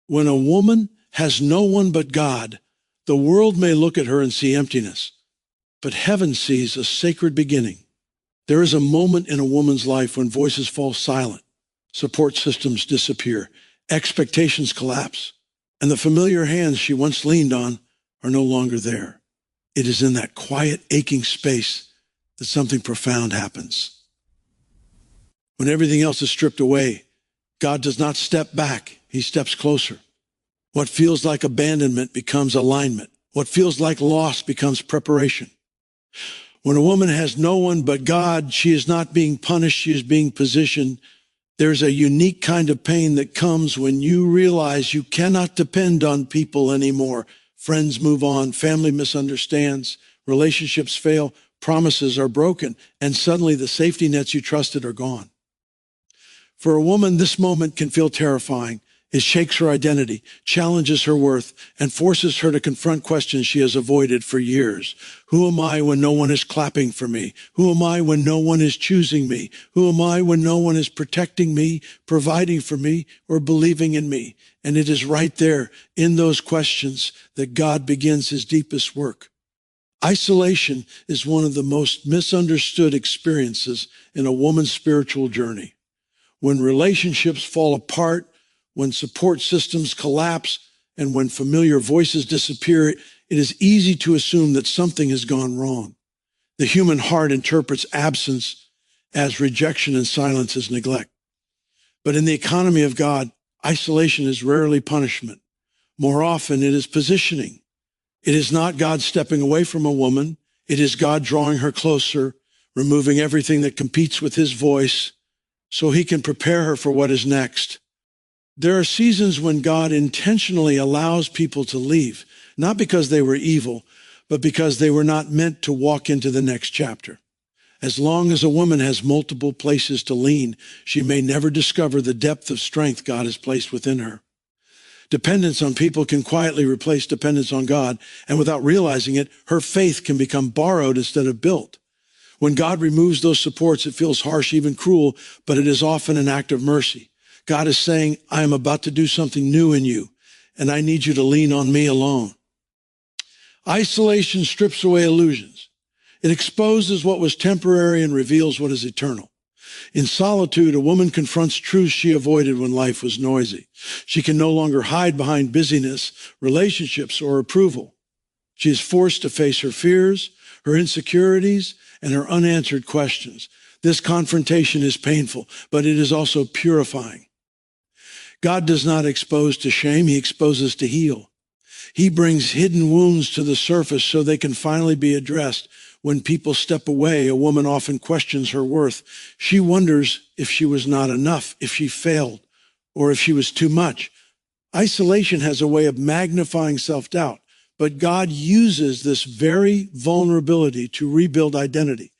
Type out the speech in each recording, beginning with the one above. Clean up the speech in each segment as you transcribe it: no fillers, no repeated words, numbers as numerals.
When a woman has no one but God, the world may look at her and see emptiness, but heaven sees a sacred beginning. There is a moment in a woman's life when voices fall silent, support systems disappear, expectations collapse, and the familiar hands she once leaned on are no longer there. It is in that quiet, aching space that something profound happens. When everything else is stripped away, God does not step back, he steps closer. What feels like abandonment becomes alignment. What feels like loss becomes preparation. When a woman has no one but God, she is not being punished, she is being positioned. There's a unique kind of pain that comes when you realize you cannot depend on people anymore. Friends move on, family misunderstands, relationships fail, promises are broken, and suddenly the safety nets you trusted are gone. For a woman, this moment can feel terrifying. It shakes her identity, challenges her worth, and forces her to confront questions she has avoided for years. Who am I when no one is clapping for me? Who am I when no one is choosing me? Who am I when no one is protecting me, providing for me, or believing in me? And it is right there in those questions that God begins his deepest work. Isolation is one of the most misunderstood experiences in a woman's spiritual journey. When relationships fall apart, when support systems collapse, and when familiar voices disappear, it is easy to assume that something has gone wrong. The human heart interprets absence as rejection and silence as neglect. But in the economy of God, isolation is rarely punishment. More often, it is positioning. It is not God stepping away from a woman. It is God drawing her closer, removing everything that competes with his voice so he can prepare her for what is next. There are seasons when God intentionally allows people to leave, not because they were evil, but because they were not meant to walk into the next chapter. As long as a woman has multiple places to lean, she may never discover the depth of strength God has placed within her. Dependence on people can quietly replace dependence on God, and without realizing it, her faith can become borrowed instead of built. When God removes those supports, it feels harsh, even cruel, but it is often an act of mercy. God is saying, I am about to do something new in you, and I need you to lean on me alone. Isolation strips away illusions. It exposes what was temporary and reveals what is eternal. In solitude, a woman confronts truths she avoided when life was noisy. She can no longer hide behind busyness, relationships, or approval. She is forced to face her fears, her insecurities, and her unanswered questions. This confrontation is painful, but it is also purifying. God does not expose to shame, he exposes to heal. He brings hidden wounds to the surface so they can finally be addressed. When people step away, a woman often questions her worth. She wonders if she was not enough, if she failed, or if she was too much. Isolation has a way of magnifying self-doubt, but God uses this very vulnerability to rebuild identity.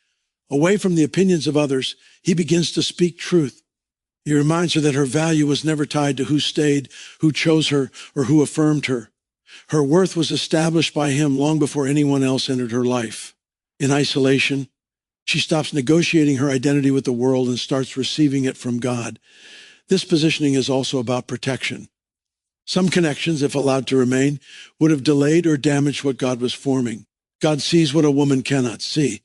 Away from the opinions of others, he begins to speak truth. He reminds her that her value was never tied to who stayed, who chose her, or who affirmed her. Her worth was established by him long before anyone else entered her life. In isolation, she stops negotiating her identity with the world and starts receiving it from God. This positioning is also about protection. Some connections, if allowed to remain, would have delayed or damaged what God was forming. God sees what a woman cannot see.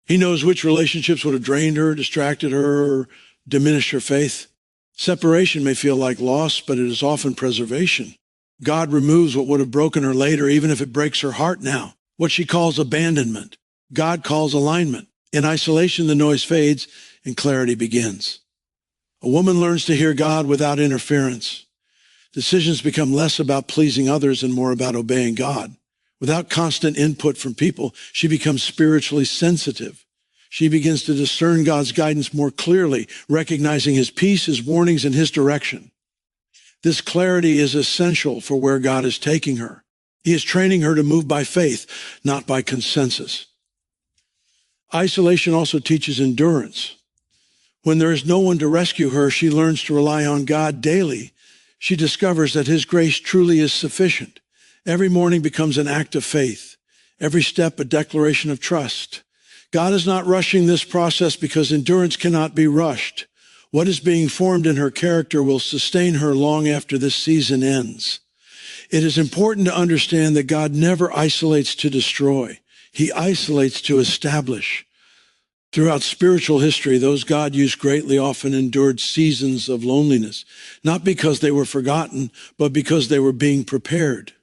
He knows which relationships would have drained her, distracted her, or diminished her faith. Separation may feel like loss, but it is often preservation. God removes what would have broken her later, even if it breaks her heart now. What she calls abandonment, God calls alignment. In isolation, the noise fades and clarity begins. A woman learns to hear God without interference. Decisions become less about pleasing others and more about obeying God. Without constant input from people, she becomes spiritually sensitive. She begins to discern God's guidance more clearly, recognizing his peace, his warnings, and his direction. This clarity is essential for where God is taking her. He is training her to move by faith, not by consensus. Isolation also teaches endurance. When there is no one to rescue her, she learns to rely on God daily. She discovers that his grace truly is sufficient. Every morning becomes an act of faith. Every step a declaration of trust. God is not rushing this process because endurance cannot be rushed. What is being formed in her character will sustain her long after this season ends. It is important to understand that God never isolates to destroy. He isolates to establish. Throughout spiritual history, those God used greatly often endured seasons of loneliness, not because they were forgotten, but because they were being prepared.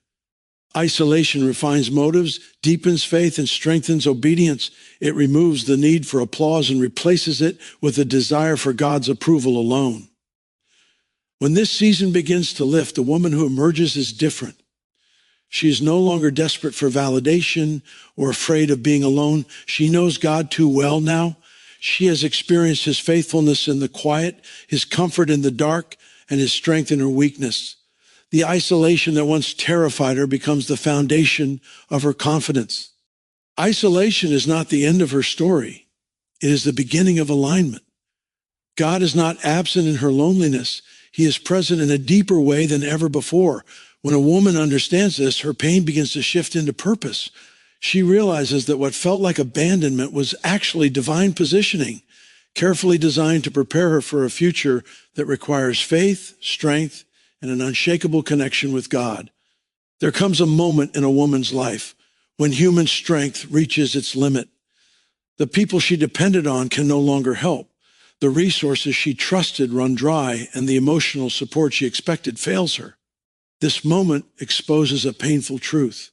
Isolation refines motives, deepens faith, and strengthens obedience. It removes the need for applause and replaces it with a desire for God's approval alone. When this season begins to lift, the woman who emerges is different. She is no longer desperate for validation or afraid of being alone. She knows God too well now. She has experienced his faithfulness in the quiet, his comfort in the dark, and his strength in her weakness. The isolation that once terrified her becomes the foundation of her confidence. Isolation is not the end of her story. It is the beginning of alignment. God is not absent in her loneliness. He is present in a deeper way than ever before. When a woman understands this, her pain begins to shift into purpose. She realizes that what felt like abandonment was actually divine positioning, carefully designed to prepare her for a future that requires faith, strength, and an unshakable connection with God. There comes a moment in a woman's life when human strength reaches its limit. The people she depended on can no longer help. The resources she trusted run dry, and the emotional support she expected fails her. This moment exposes a painful truth.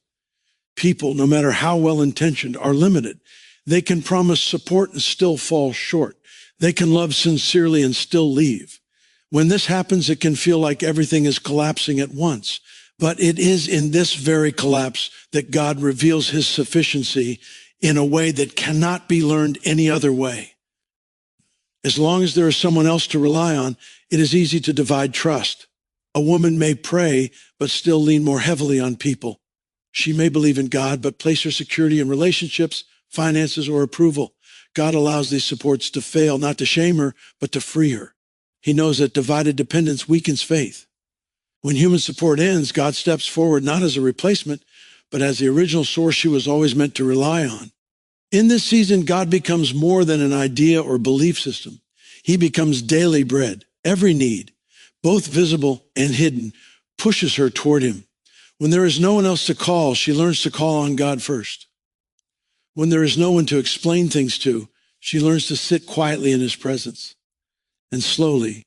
People, no matter how well-intentioned, are limited. They can promise support and still fall short. They can love sincerely and still leave. When this happens, it can feel like everything is collapsing at once. But it is in this very collapse that God reveals his sufficiency in a way that cannot be learned any other way. As long as there is someone else to rely on, it is easy to divide trust. A woman may pray, but still lean more heavily on people. She may believe in God, but place her security in relationships, finances, or approval. God allows these supports to fail, not to shame her, but to free her. He knows that divided dependence weakens faith. When human support ends, God steps forward not as a replacement, but as the original source she was always meant to rely on. In this season, God becomes more than an idea or belief system. He becomes daily bread. Every need, both visible and hidden, pushes her toward him. When there is no one else to call, she learns to call on God first. When there is no one to explain things to, she learns to sit quietly in his presence. And slowly,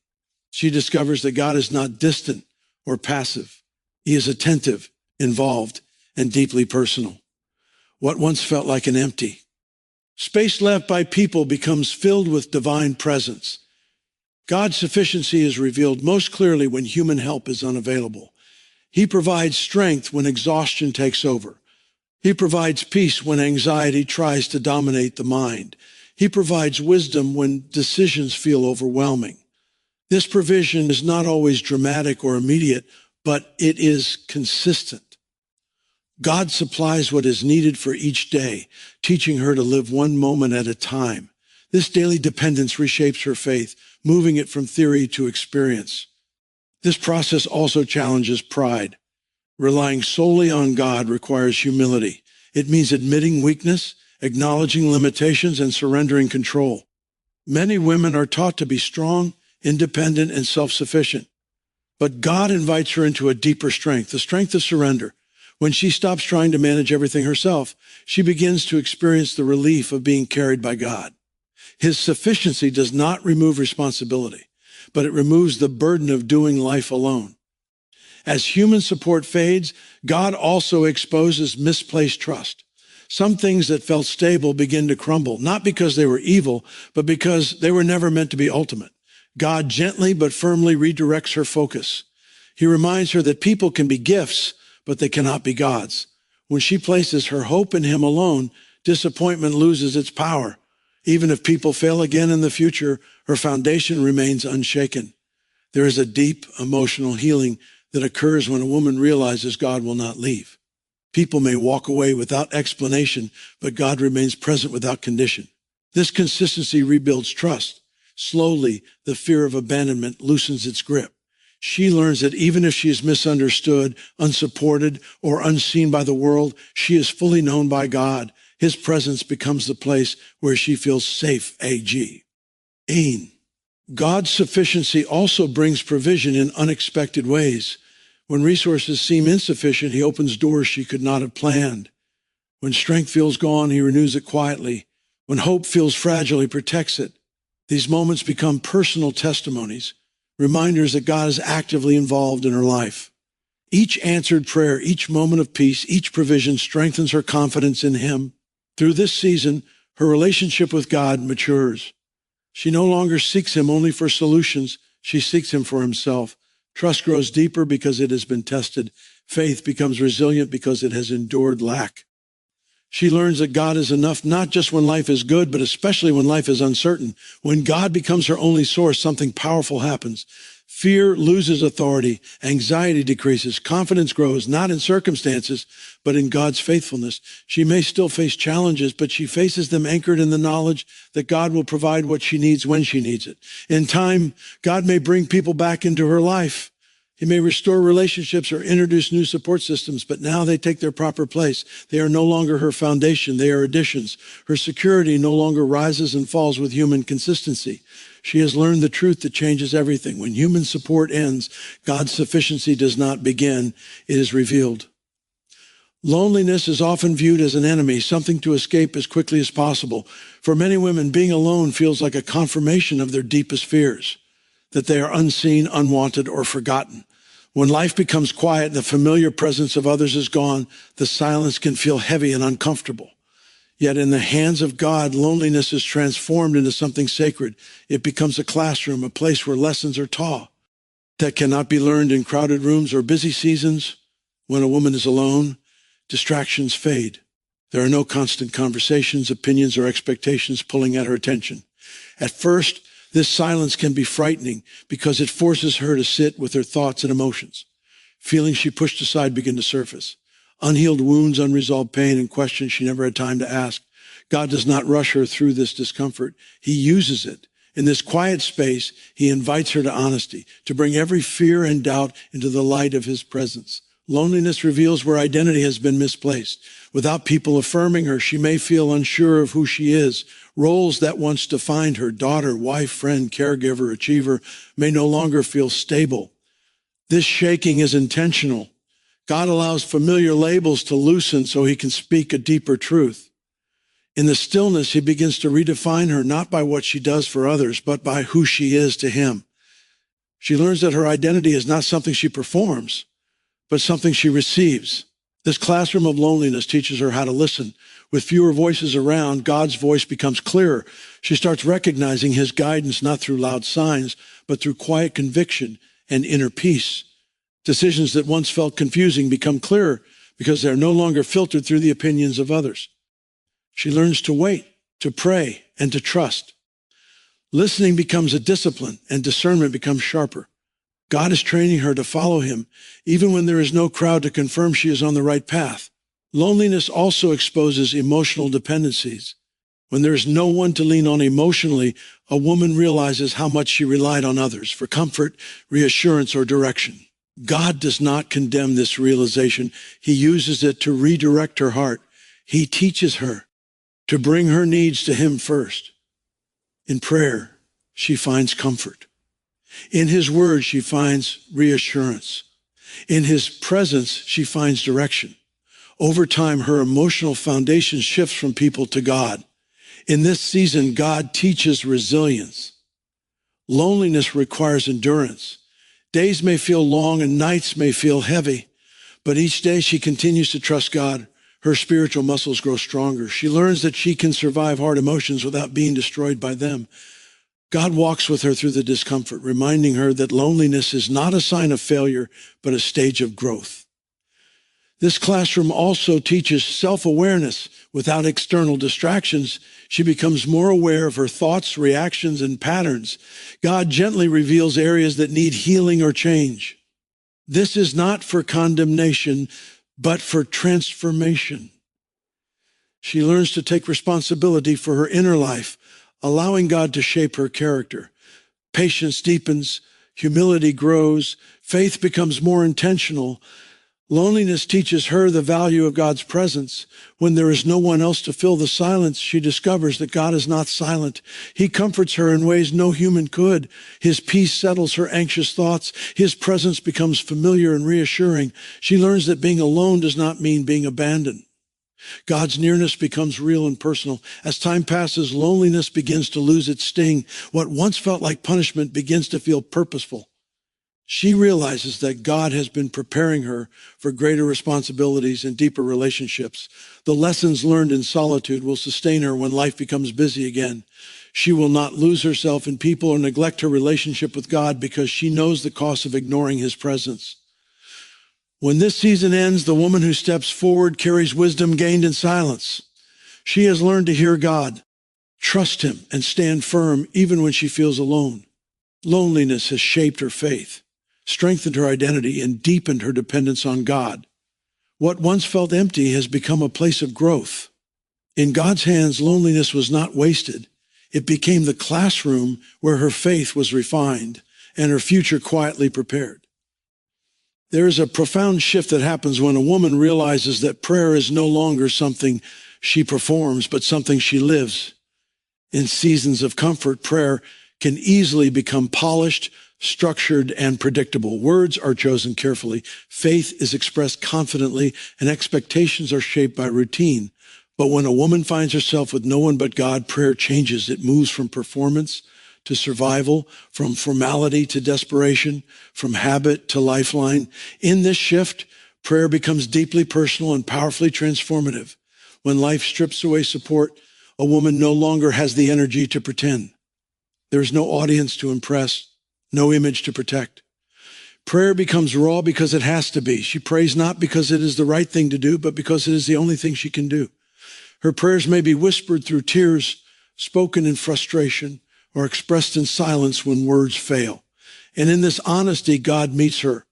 she discovers that God is not distant or passive. He is attentive, involved, and deeply personal. What once felt like an empty space left by people becomes filled with divine presence. God's sufficiency is revealed most clearly when human help is unavailable. He provides strength when exhaustion takes over. He provides peace when anxiety tries to dominate the mind. He provides wisdom when decisions feel overwhelming. This provision is not always dramatic or immediate, but it is consistent. God supplies what is needed for each day, teaching her to live one moment at a time. This daily dependence reshapes her faith, moving it from theory to experience. This process also challenges pride. Relying solely on God requires humility. It means admitting weakness, acknowledging limitations, and surrendering control. Many women are taught to be strong, independent, and self-sufficient. But God invites her into a deeper strength, the strength of surrender. When she stops trying to manage everything herself, she begins to experience the relief of being carried by God. His sufficiency does not remove responsibility, but it removes the burden of doing life alone. As human support fades, God also exposes misplaced trust. Some things that felt stable begin to crumble, not because they were evil, but because they were never meant to be ultimate. God gently but firmly redirects her focus. He reminds her that people can be gifts, but they cannot be gods. When she places her hope in him alone, disappointment loses its power. Even if people fail again in the future, her foundation remains unshaken. There is a deep emotional healing that occurs when a woman realizes God will not leave. People may walk away without explanation, but God remains present without condition. This consistency rebuilds trust. Slowly, the fear of abandonment loosens its grip. She learns that even if she is misunderstood, unsupported, or unseen by the world, she is fully known by God. His presence becomes the place where she feels safe, A.G. Ain. God's sufficiency also brings provision in unexpected ways. When resources seem insufficient, he opens doors she could not have planned. When strength feels gone, he renews it quietly. When hope feels fragile, he protects it. These moments become personal testimonies, reminders that God is actively involved in her life. Each answered prayer, each moment of peace, each provision strengthens her confidence in him. Through this season, her relationship with God matures. She no longer seeks him only for solutions. She seeks him for himself. Trust grows deeper because it has been tested. Faith becomes resilient because it has endured lack. She learns that God is enough not just when life is good, but especially when life is uncertain. When God becomes her only source, something powerful happens. Fear loses authority, anxiety decreases, confidence grows, not in circumstances, but in God's faithfulness. She may still face challenges, but she faces them anchored in the knowledge that God will provide what she needs when she needs it. In time, God may bring people back into her life. He may restore relationships or introduce new support systems, but now they take their proper place. They are no longer her foundation. They are additions. Her security no longer rises and falls with human consistency. She has learned the truth that changes everything. When human support ends, God's sufficiency does not begin. It is revealed. Loneliness is often viewed as an enemy, something to escape as quickly as possible. For many women, being alone feels like a confirmation of their deepest fears, that they are unseen, unwanted, or forgotten. When life becomes quiet, the familiar presence of others is gone, the silence can feel heavy and uncomfortable. Yet in the hands of God, loneliness is transformed into something sacred. It becomes a classroom, a place where lessons are taught that cannot be learned in crowded rooms or busy seasons. When a woman is alone, distractions fade. There are no constant conversations, opinions, or expectations pulling at her attention. At first, this silence can be frightening because it forces her to sit with her thoughts and emotions. Feelings she pushed aside begin to surface. Unhealed wounds, unresolved pain, and questions she never had time to ask. God does not rush her through this discomfort. He uses it. In this quiet space, he invites her to honesty, to bring every fear and doubt into the light of his presence. Loneliness reveals where identity has been misplaced. Without people affirming her, she may feel unsure of who she is. Roles that once defined her, daughter, wife, friend, caregiver, achiever, may no longer feel stable. This shaking is intentional. God allows familiar labels to loosen so he can speak a deeper truth. In the stillness, he begins to redefine her, not by what she does for others, but by who she is to him. She learns that her identity is not something she performs, but something she receives. This classroom of loneliness teaches her how to listen. With fewer voices around, God's voice becomes clearer. She starts recognizing his guidance not through loud signs, but through quiet conviction and inner peace. Decisions that once felt confusing become clearer because they're no longer filtered through the opinions of others. She learns to wait, to pray, and to trust. Listening becomes a discipline, and discernment becomes sharper. God is training her to follow him, even when there is no crowd to confirm she is on the right path. Loneliness also exposes emotional dependencies. When there is no one to lean on emotionally, a woman realizes how much she relied on others for comfort, reassurance, or direction. God does not condemn this realization. He uses it to redirect her heart. He teaches her to bring her needs to him first. In prayer, she finds comfort. In his word, she finds reassurance. In his presence, she finds direction. Over time, her emotional foundation shifts from people to God. In this season, God teaches resilience. Loneliness requires endurance. Days may feel long and nights may feel heavy, but each day she continues to trust God. Her spiritual muscles grow stronger. She learns that she can survive hard emotions without being destroyed by them. God walks with her through the discomfort, reminding her that loneliness is not a sign of failure, but a stage of growth. This classroom also teaches self-awareness. Without external distractions, she becomes more aware of her thoughts, reactions, and patterns. God gently reveals areas that need healing or change. This is not for condemnation, but for transformation. She learns to take responsibility for her inner life, allowing God to shape her character. Patience deepens, humility grows, faith becomes more intentional. Loneliness teaches her the value of God's presence. When there is no one else to fill the silence, she discovers that God is not silent. He comforts her in ways no human could. His peace settles her anxious thoughts. His presence becomes familiar and reassuring. She learns that being alone does not mean being abandoned. God's nearness becomes real and personal. As time passes, loneliness begins to lose its sting. What once felt like punishment begins to feel purposeful. She realizes that God has been preparing her for greater responsibilities and deeper relationships. The lessons learned in solitude will sustain her when life becomes busy again. She will not lose herself in people or neglect her relationship with God because she knows the cost of ignoring his presence. When this season ends, the woman who steps forward carries wisdom gained in silence. She has learned to hear God, trust him, and stand firm even when she feels alone. Loneliness has shaped her faith, strengthened her identity, and deepened her dependence on God. What once felt empty has become a place of growth. In God's hands, loneliness was not wasted. It became the classroom where her faith was refined and her future quietly prepared. There is a profound shift that happens when a woman realizes that prayer is no longer something she performs, but something she lives. In seasons of comfort, prayer can easily become polished, structured, and predictable. Words are chosen carefully. Faith is expressed confidently, and expectations are shaped by routine. But when a woman finds herself with no one but God, prayer changes. It moves from performance to survival, from formality to desperation, from habit to lifeline. In this shift, prayer becomes deeply personal and powerfully transformative. When life strips away support, a woman no longer has the energy to pretend. There is no audience to impress, no image to protect. Prayer becomes raw because it has to be. She prays not because it is the right thing to do, but because it is the only thing she can do. Her prayers may be whispered through tears, spoken in frustration, or expressed in silence when words fail. And in this honesty, God meets her.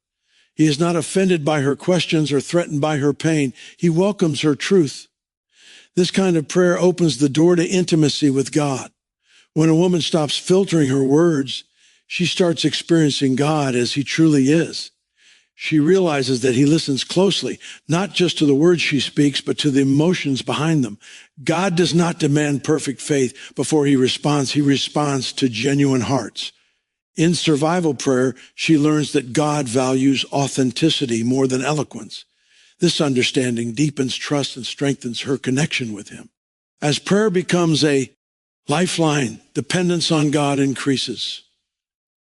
He is not offended by her questions or threatened by her pain. He welcomes her truth. This kind of prayer opens the door to intimacy with God. When a woman stops filtering her words, she starts experiencing God as he truly is. She realizes that he listens closely, not just to the words she speaks, but to the emotions behind them. God does not demand perfect faith before he responds. He responds to genuine hearts. In survival prayer, she learns that God values authenticity more than eloquence. This understanding deepens trust and strengthens her connection with him. As prayer becomes a lifeline, dependence on God increases.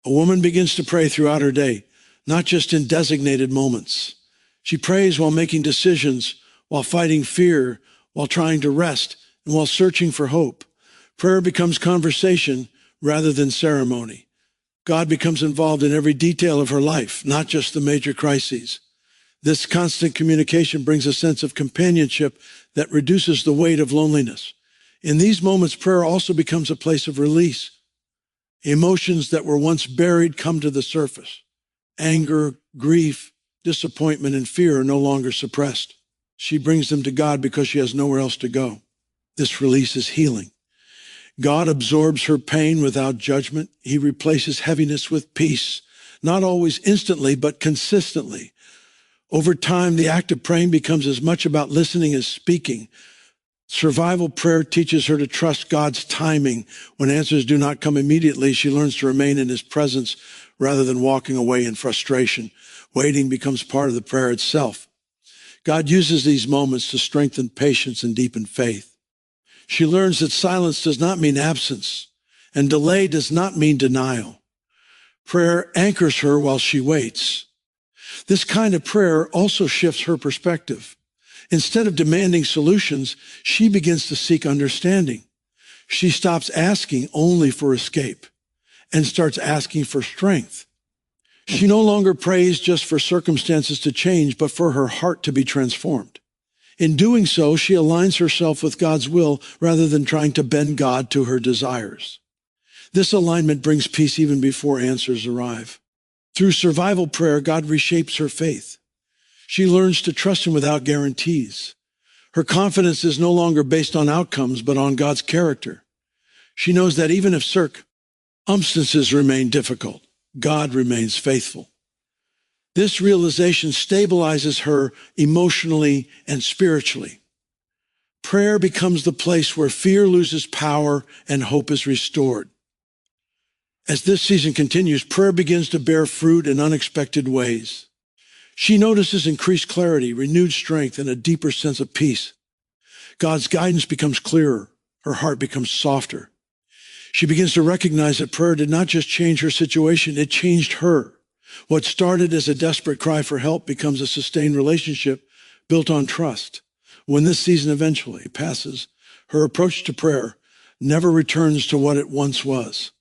A woman begins to pray throughout her day, not just in designated moments. She prays while making decisions, while fighting fear, while trying to rest, and while searching for hope. Prayer becomes conversation rather than ceremony. God becomes involved in every detail of her life, not just the major crises. This constant communication brings a sense of companionship that reduces the weight of loneliness. In these moments, prayer also becomes a place of release. Emotions that were once buried come to the surface. Anger, grief, disappointment, and fear are no longer suppressed. She brings them to God because she has nowhere else to go. This release is healing. God absorbs her pain without judgment. He replaces heaviness with peace, not always instantly, but consistently. Over time, the act of praying becomes as much about listening as speaking. Survival prayer teaches her to trust God's timing. When answers do not come immediately, she learns to remain in his presence rather than walking away in frustration. Waiting becomes part of the prayer itself. God uses these moments to strengthen patience and deepen faith. She learns that silence does not mean absence, and delay does not mean denial. Prayer anchors her while she waits. This kind of prayer also shifts her perspective. Instead of demanding solutions, she begins to seek understanding. She stops asking only for escape and starts asking for strength. She no longer prays just for circumstances to change, but for her heart to be transformed. In doing so, she aligns herself with God's will rather than trying to bend God to her desires. This alignment brings peace even before answers arrive. Through survival prayer, God reshapes her faith. She learns to trust him without guarantees. Her confidence is no longer based on outcomes, but on God's character. She knows that even if circumstances remain difficult, God remains faithful. This realization stabilizes her emotionally and spiritually. Prayer becomes the place where fear loses power and hope is restored. As this season continues, prayer begins to bear fruit in unexpected ways. She notices increased clarity, renewed strength, and a deeper sense of peace. God's guidance becomes clearer. Her heart becomes softer. She begins to recognize that prayer did not just change her situation, it changed her. What started as a desperate cry for help becomes a sustained relationship built on trust. When this season eventually passes, her approach to prayer never returns to what it once was.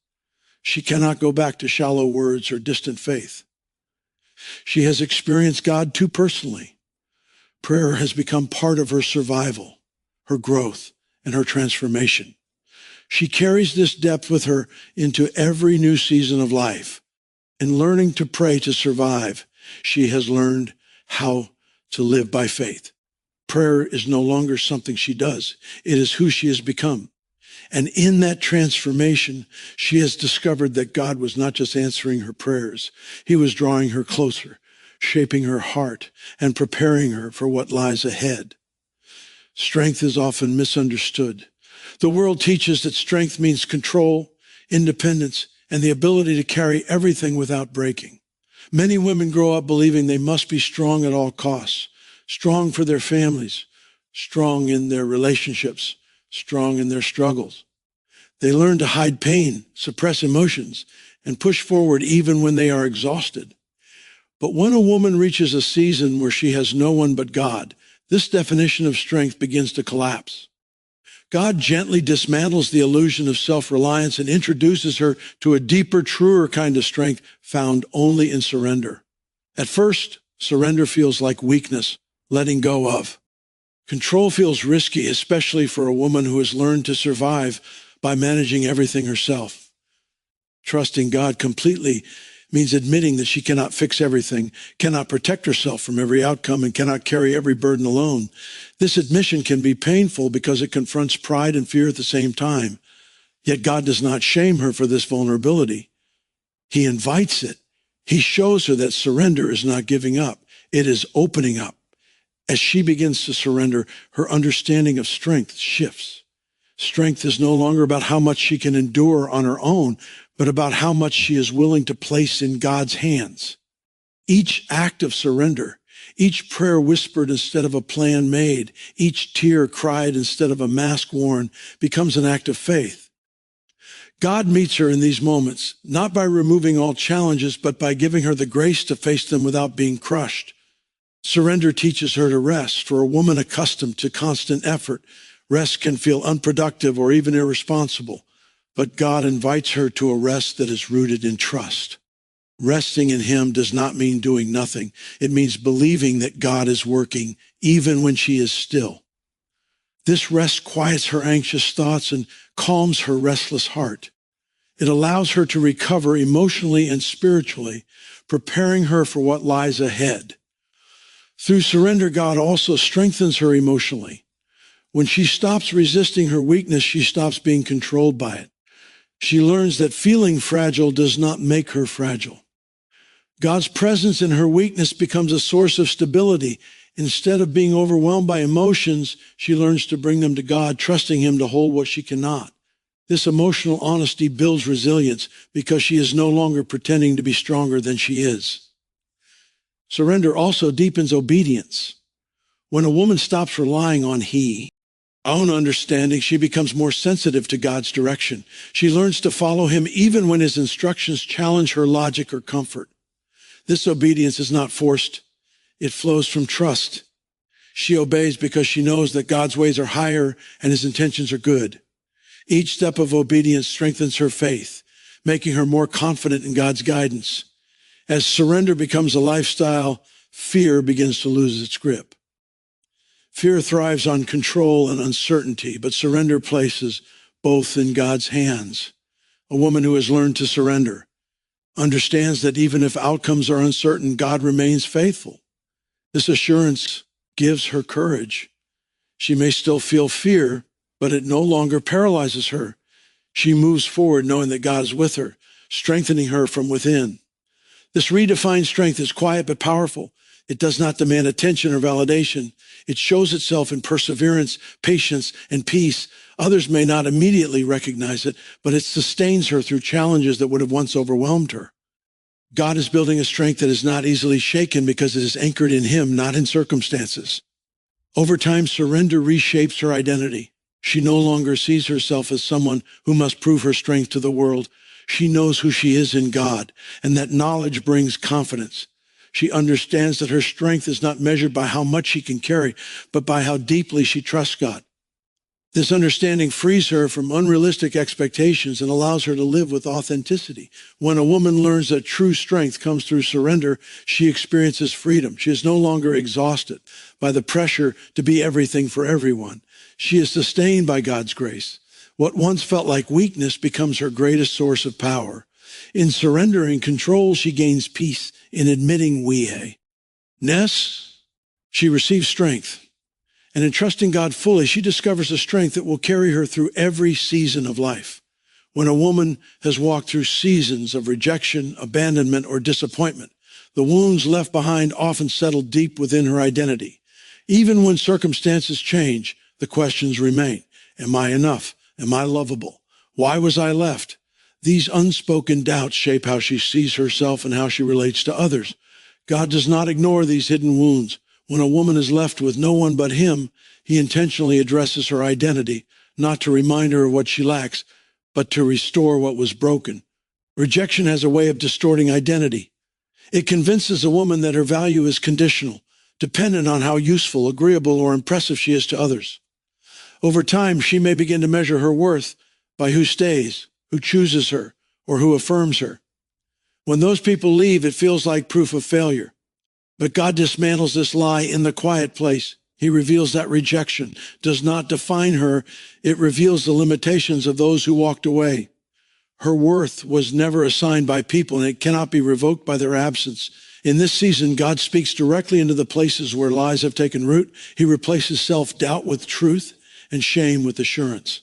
She cannot go back to shallow words or distant faith. She has experienced God too personally. Prayer has become part of her survival, her growth, and her transformation. She carries this depth with her into every new season of life. In learning to pray to survive, she has learned how to live by faith. Prayer is no longer something she does. It is who she has become. And in that transformation, she has discovered that God was not just answering her prayers. He was drawing her closer, shaping her heart, and preparing her for what lies ahead. Strength is often misunderstood. The world teaches that strength means control, independence, and the ability to carry everything without breaking. Many women grow up believing they must be strong at all costs, strong for their families, strong in their relationships, strong in their struggles. They learn to hide pain, suppress emotions, and push forward even when they are exhausted. But when a woman reaches a season where she has no one but God, this definition of strength begins to collapse. God gently dismantles the illusion of self-reliance and introduces her to a deeper, truer kind of strength found only in surrender. At first, surrender feels like weakness, letting go of. Control feels risky, especially for a woman who has learned to survive by managing everything herself. Trusting God completely means admitting that she cannot fix everything, cannot protect herself from every outcome, and cannot carry every burden alone. This admission can be painful because it confronts pride and fear at the same time. Yet God does not shame her for this vulnerability. He invites it. He shows her that surrender is not giving up. It is opening up. As she begins to surrender, her understanding of strength shifts. Strength is no longer about how much she can endure on her own, but about how much she is willing to place in God's hands. Each act of surrender, each prayer whispered instead of a plan made, each tear cried instead of a mask worn, becomes an act of faith. God meets her in these moments, not by removing all challenges, but by giving her the grace to face them without being crushed. Surrender teaches her to rest. For a woman accustomed to constant effort, rest can feel unproductive or even irresponsible. But God invites her to a rest that is rooted in trust. Resting in Him does not mean doing nothing. It means believing that God is working even when she is still. This rest quiets her anxious thoughts and calms her restless heart. It allows her to recover emotionally and spiritually, preparing her for what lies ahead. Through surrender, God also strengthens her emotionally. When she stops resisting her weakness, she stops being controlled by it. She learns that feeling fragile does not make her fragile. God's presence in her weakness becomes a source of stability. Instead of being overwhelmed by emotions, she learns to bring them to God, trusting Him to hold what she cannot. This emotional honesty builds resilience because she is no longer pretending to be stronger than she is. Surrender also deepens obedience. When a woman stops relying on own understanding, she becomes more sensitive to God's direction. She learns to follow Him even when His instructions challenge her logic or comfort. This obedience is not forced. It flows from trust. She obeys because she knows that God's ways are higher and His intentions are good. Each step of obedience strengthens her faith, making her more confident in God's guidance. As surrender becomes a lifestyle, fear begins to lose its grip. Fear thrives on control and uncertainty, but surrender places both in God's hands. A woman who has learned to surrender understands that even if outcomes are uncertain, God remains faithful. This assurance gives her courage. She may still feel fear, but it no longer paralyzes her. She moves forward knowing that God is with her, strengthening her from within. This redefined strength is quiet but powerful. It does not demand attention or validation. It shows itself in perseverance, patience, and peace. Others may not immediately recognize it, but it sustains her through challenges that would have once overwhelmed her. God is building a strength that is not easily shaken because it is anchored in Him, not in circumstances. Over time, surrender reshapes her identity. She no longer sees herself as someone who must prove her strength to the world. She knows who she is in God, and that knowledge brings confidence. She understands that her strength is not measured by how much she can carry, but by how deeply she trusts God. This understanding frees her from unrealistic expectations and allows her to live with authenticity. When a woman learns that true strength comes through surrender, she experiences freedom. She is no longer exhausted by the pressure to be everything for everyone. She is sustained by God's grace. What once felt like weakness becomes her greatest source of power. In surrendering control, she gains peace. In admitting she receives strength. And in trusting God fully, she discovers a strength that will carry her through every season of life. When a woman has walked through seasons of rejection, abandonment, or disappointment, the wounds left behind often settle deep within her identity. Even when circumstances change, the questions remain. Am I enough? Am I lovable? Why was I left? These unspoken doubts shape how she sees herself and how she relates to others. God does not ignore these hidden wounds. When a woman is left with no one but Him, He intentionally addresses her identity, not to remind her of what she lacks, but to restore what was broken. Rejection has a way of distorting identity. It convinces a woman that her value is conditional, dependent on how useful, agreeable, or impressive she is to others. Over time, she may begin to measure her worth by who stays, who chooses her, or who affirms her. When those people leave, it feels like proof of failure. But God dismantles this lie in the quiet place. He reveals that rejection does not define her. It reveals the limitations of those who walked away. Her worth was never assigned by people, and it cannot be revoked by their absence. In this season, God speaks directly into the places where lies have taken root. He replaces self-doubt with truth and shame with assurance.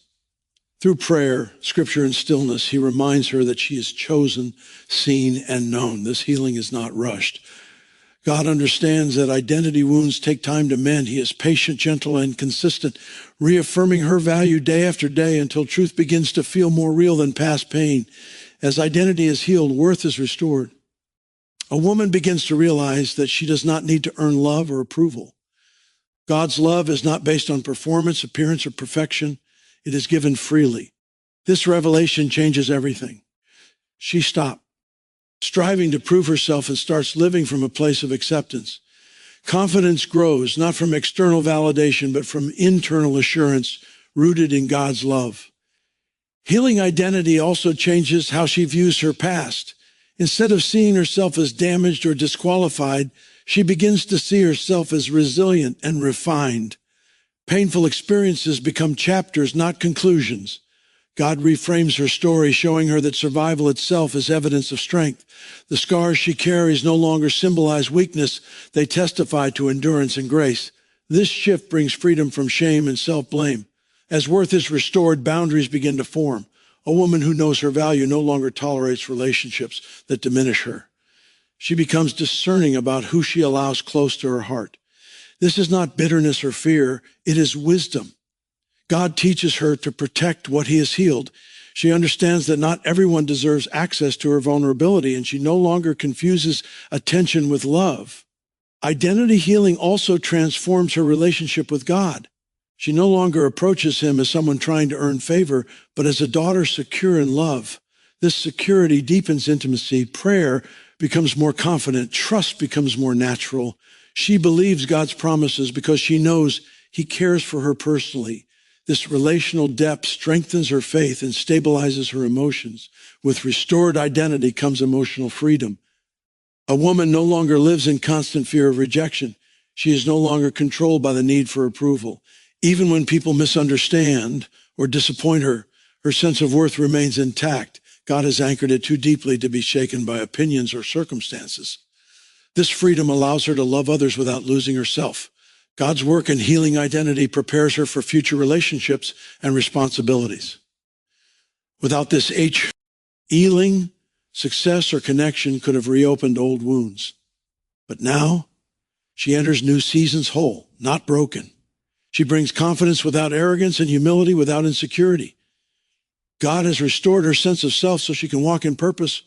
Through prayer, scripture, and stillness, He reminds her that she is chosen, seen, and known. This healing is not rushed. God understands that identity wounds take time to mend. He is patient, gentle, and consistent, reaffirming her value day after day until truth begins to feel more real than past pain. As identity is healed, worth is restored. A woman begins to realize that she does not need to earn love or approval. God's love is not based on performance, appearance, or perfection. It is given freely. This revelation changes everything. She stopped striving to prove herself and starts living from a place of acceptance. Confidence grows not from external validation, but from internal assurance rooted in God's love. Healing identity also changes how she views her past. Instead of seeing herself as damaged or disqualified, she begins to see herself as resilient and refined. Painful experiences become chapters, not conclusions. God reframes her story, showing her that survival itself is evidence of strength. The scars she carries no longer symbolize weakness. They testify to endurance and grace. This shift brings freedom from shame and self-blame. As worth is restored, boundaries begin to form. A woman who knows her value no longer tolerates relationships that diminish her. She becomes discerning about who she allows close to her heart. This is not bitterness or fear. It is wisdom. God teaches her to protect what He has healed. She understands that not everyone deserves access to her vulnerability, and she no longer confuses attention with love. Identity healing also transforms her relationship with God. She no longer approaches Him as someone trying to earn favor, but as a daughter secure in love. This security deepens intimacy. Prayer becomes more confident. Trust becomes more natural. She believes God's promises because she knows He cares for her personally. This relational depth strengthens her faith and stabilizes her emotions. With restored identity comes emotional freedom. A woman no longer lives in constant fear of rejection. She is no longer controlled by the need for approval. Even when people misunderstand or disappoint her, her sense of worth remains intact. God has anchored it too deeply to be shaken by opinions or circumstances. This freedom allows her to love others without losing herself. God's work in healing identity prepares her for future relationships and responsibilities. Without this healing, Success or connection could have reopened old wounds. But now, she enters new seasons whole, not broken. She brings confidence without arrogance and humility without insecurity. God has restored her sense of self so she can walk in purpose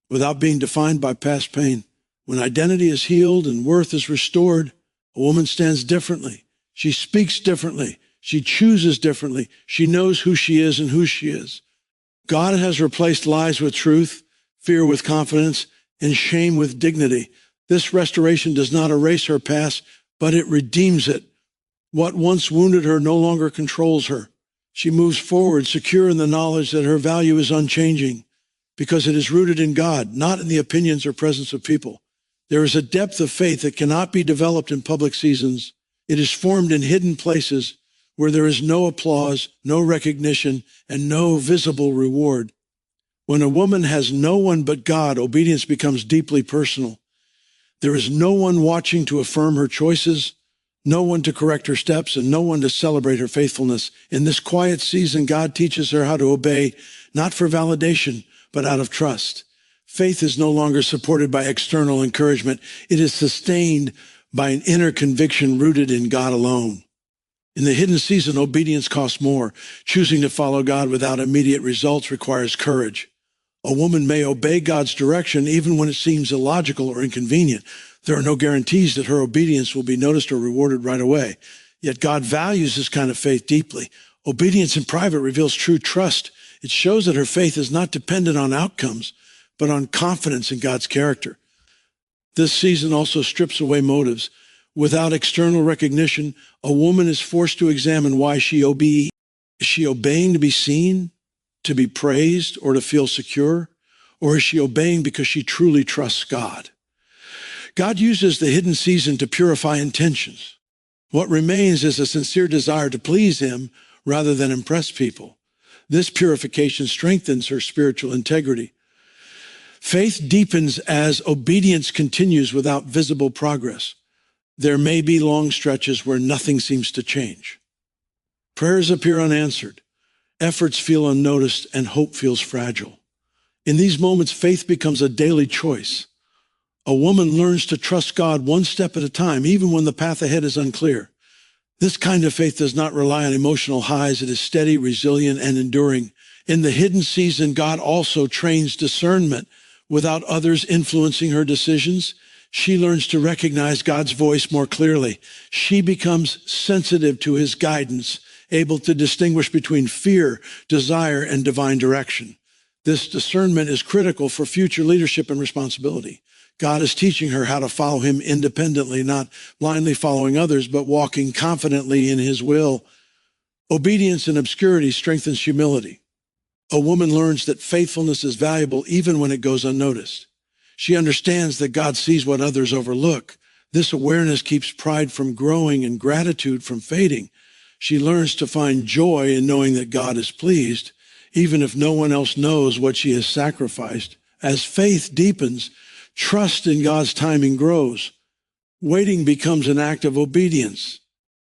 without being defined by past pain. When identity is healed and worth is restored, a woman stands differently. She speaks differently. She chooses differently. She knows who she is and who she is. God has replaced lies with truth, fear with confidence, and shame with dignity. This restoration does not erase her past, but it redeems it. What once wounded her no longer controls her. She moves forward, secure in the knowledge that her value is unchanging, because it is rooted in God, not in the opinions or presence of people. There is a depth of faith that cannot be developed in public seasons. It is formed in hidden places where there is no applause, no recognition, and no visible reward. When a woman has no one but God, obedience becomes deeply personal. There is no one watching to affirm her choices, no one to correct her steps, and no one to celebrate her faithfulness. In this quiet season, God teaches her how to obey, not for validation, but out of trust. Faith is no longer supported by external encouragement. It is sustained by an inner conviction rooted in God alone. In the hidden season, obedience costs more. Choosing to follow God without immediate results requires courage. A woman may obey God's direction even when it seems illogical or inconvenient. There are no guarantees that her obedience will be noticed or rewarded right away. Yet God values this kind of faith deeply. Obedience in private reveals true trust. It shows that her faith is not dependent on outcomes, but on confidence in God's character. This season also strips away motives. Without external recognition, a woman is forced to examine why she obeys. Is she obeying to be seen, to be praised, or to feel secure? Or is she obeying because she truly trusts God? God uses the hidden season to purify intentions. What remains is a sincere desire to please Him rather than impress people. This purification strengthens her spiritual integrity. Faith deepens as obedience continues without visible progress. There may be long stretches where nothing seems to change. Prayers appear unanswered. Efforts feel unnoticed, and hope feels fragile. In these moments, faith becomes a daily choice. A woman learns to trust God one step at a time, even when the path ahead is unclear. This kind of faith does not rely on emotional highs. It is steady, resilient, and enduring. In the hidden season, God also trains discernment without others influencing her decisions. She learns to recognize God's voice more clearly. She becomes sensitive to His guidance, able to distinguish between fear, desire, and divine direction. This discernment is critical for future leadership and responsibility. God is teaching her how to follow Him independently, not blindly following others, but walking confidently in His will. Obedience in obscurity strengthens humility. A woman learns that faithfulness is valuable even when it goes unnoticed. She understands that God sees what others overlook. This awareness keeps pride from growing and gratitude from fading. She learns to find joy in knowing that God is pleased, even if no one else knows what she has sacrificed. As faith deepens, trust in God's timing grows. Waiting becomes an act of obedience.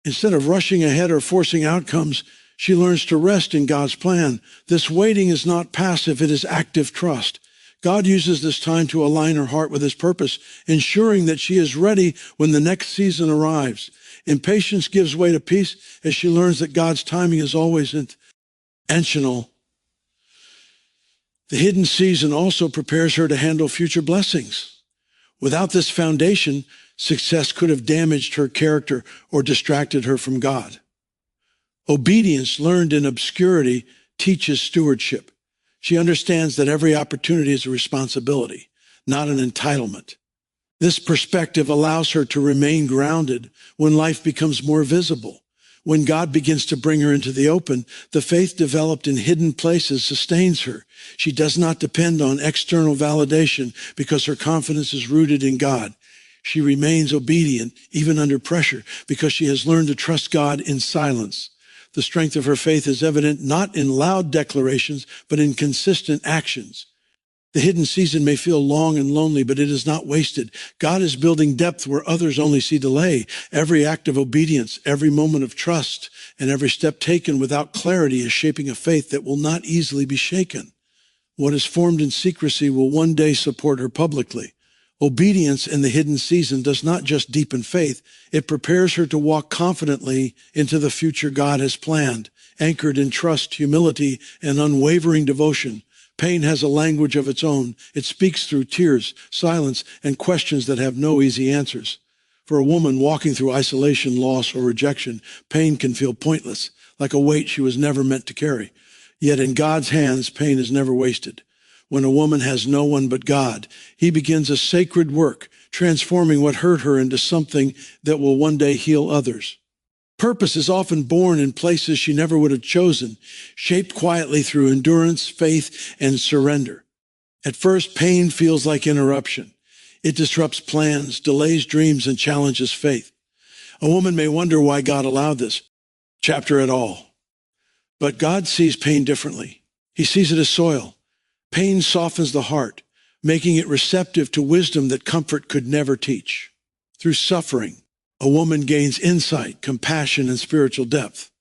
Instead of rushing ahead or forcing outcomes, she learns to rest in God's plan. This waiting is not passive, it is active trust. God uses this time to align her heart with His purpose, ensuring that she is ready when the next season arrives. Impatience gives way to peace as she learns that God's timing is always intentional. The hidden season also prepares her to handle future blessings. Without this foundation, success could have damaged her character or distracted her from God. Obedience learned in obscurity teaches stewardship. She understands that every opportunity is a responsibility, not an entitlement. This perspective allows her to remain grounded when life becomes more visible. When God begins to bring her into the open, the faith developed in hidden places sustains her. She does not depend on external validation because her confidence is rooted in God. She remains obedient even under pressure because she has learned to trust God in silence. The strength of her faith is evident not in loud declarations, but in consistent actions. The hidden season may feel long and lonely, but it is not wasted. God is building depth where others only see delay. Every act of obedience, every moment of trust, and every step taken without clarity is shaping a faith that will not easily be shaken. What is formed in secrecy will one day support her publicly. Obedience in the hidden season does not just deepen faith, it prepares her to walk confidently into the future God has planned, anchored in trust, humility, and unwavering devotion. Pain has a language of its own. It speaks through tears, silence, and questions that have no easy answers. For a woman walking through isolation, loss, or rejection, pain can feel pointless, like a weight she was never meant to carry. Yet in God's hands, pain is never wasted. When a woman has no one but God, he begins a sacred work, transforming what hurt her into something that will one day heal others. Purpose is often born in places she never would have chosen, shaped quietly through endurance, faith, and surrender. At first, pain feels like interruption. It disrupts plans, delays dreams, and challenges faith. A woman may wonder why God allowed this chapter at all. But God sees pain differently. He sees it as soil. Pain softens the heart, making it receptive to wisdom that comfort could never teach. Through suffering, a woman gains insight, compassion, and spiritual depth.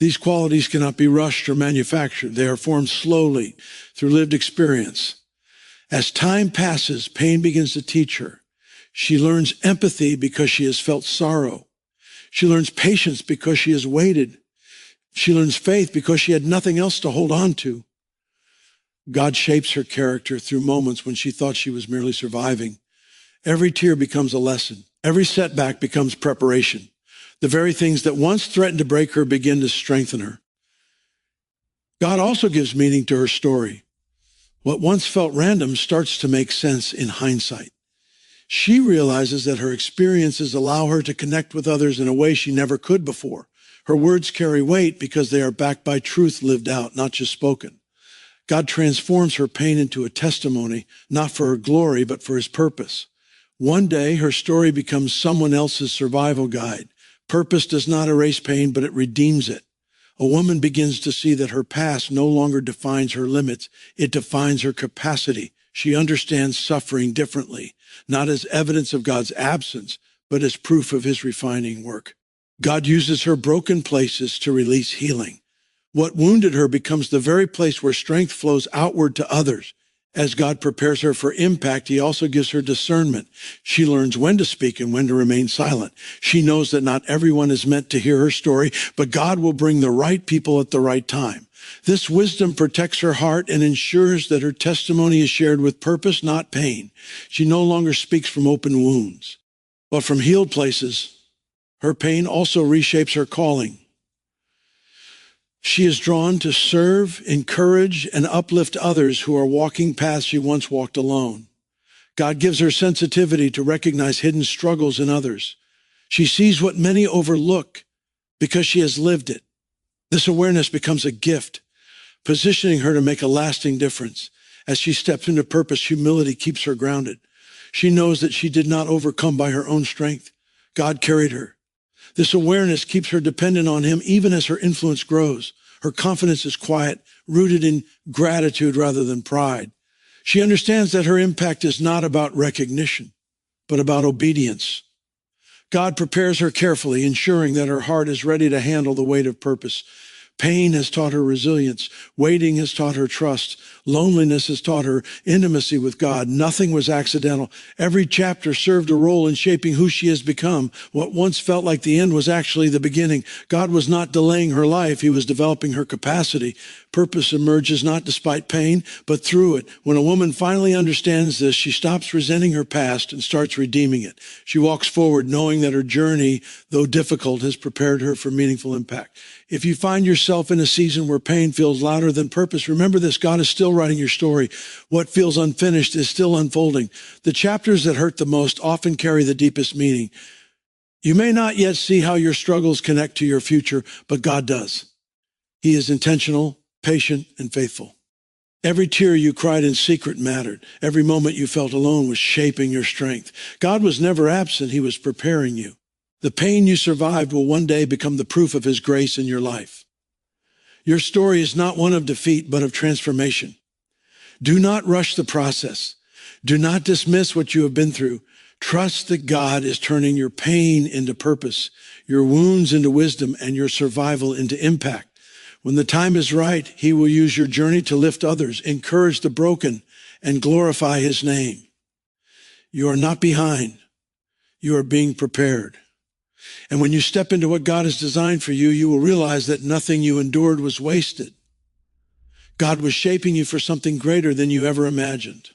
These qualities cannot be rushed or manufactured. They are formed slowly through lived experience. As time passes, pain begins to teach her. She learns empathy because she has felt sorrow. She learns patience because she has waited. She learns faith because she had nothing else to hold on to. God shapes her character through moments when she thought she was merely surviving. Every tear becomes a lesson. Every setback becomes preparation. The very things that once threatened to break her begin to strengthen her. God also gives meaning to her story. What once felt random starts to make sense in hindsight. She realizes that her experiences allow her to connect with others in a way she never could before. Her words carry weight because they are backed by truth lived out, not just spoken. God transforms her pain into a testimony, not for her glory, but for his purpose. One day, her story becomes someone else's survival guide. Purpose does not erase pain, but it redeems it. A woman begins to see that her past no longer defines her limits. It defines her capacity. She understands suffering differently, not as evidence of God's absence, but as proof of his refining work. God uses her broken places to release healing. What wounded her becomes the very place where strength flows outward to others. As God prepares her for impact, he also gives her discernment. She learns when to speak and when to remain silent. She knows that not everyone is meant to hear her story, but God will bring the right people at the right time. This wisdom protects her heart and ensures that her testimony is shared with purpose, not pain. She no longer speaks from open wounds, but from healed places. Her pain also reshapes her calling. She is drawn to serve, encourage, and uplift others who are walking paths she once walked alone. God gives her sensitivity to recognize hidden struggles in others. She sees what many overlook because she has lived it. This awareness becomes a gift, positioning her to make a lasting difference. As she steps into purpose, humility keeps her grounded. She knows that she did not overcome by her own strength. God carried her. This awareness keeps her dependent on him even as her influence grows. Her confidence is quiet, rooted in gratitude rather than pride. She understands that her impact is not about recognition, but about obedience. God prepares her carefully, ensuring that her heart is ready to handle the weight of purpose. Pain has taught her resilience. Waiting has taught her trust. Loneliness has taught her intimacy with God. Nothing was accidental. Every chapter served a role in shaping who she has become. What once felt like the end was actually the beginning. God was not delaying her life. He was developing her capacity. Purpose emerges not despite pain, but through it. When a woman finally understands this, she stops resenting her past and starts redeeming it. She walks forward knowing that her journey, though difficult, has prepared her for meaningful impact. If you find yourself in a season where pain feels louder than purpose, remember this: God is still writing your story. What feels unfinished is still unfolding. The chapters that hurt the most often carry the deepest meaning. You may not yet see how your struggles connect to your future, but God does. He is intentional, patient, and faithful. Every tear you cried in secret mattered. Every moment you felt alone was shaping your strength. God was never absent. He was preparing you. The pain you survived will one day become the proof of his grace in your life. Your story is not one of defeat, but of transformation. Do not rush the process. Do not dismiss what you have been through. Trust that God is turning your pain into purpose, your wounds into wisdom, and your survival into impact. When the time is right, he will use your journey to lift others, encourage the broken, and glorify his name. You are not behind. You are being prepared. And when you step into what God has designed for you, you will realize that nothing you endured was wasted. God was shaping you for something greater than you ever imagined.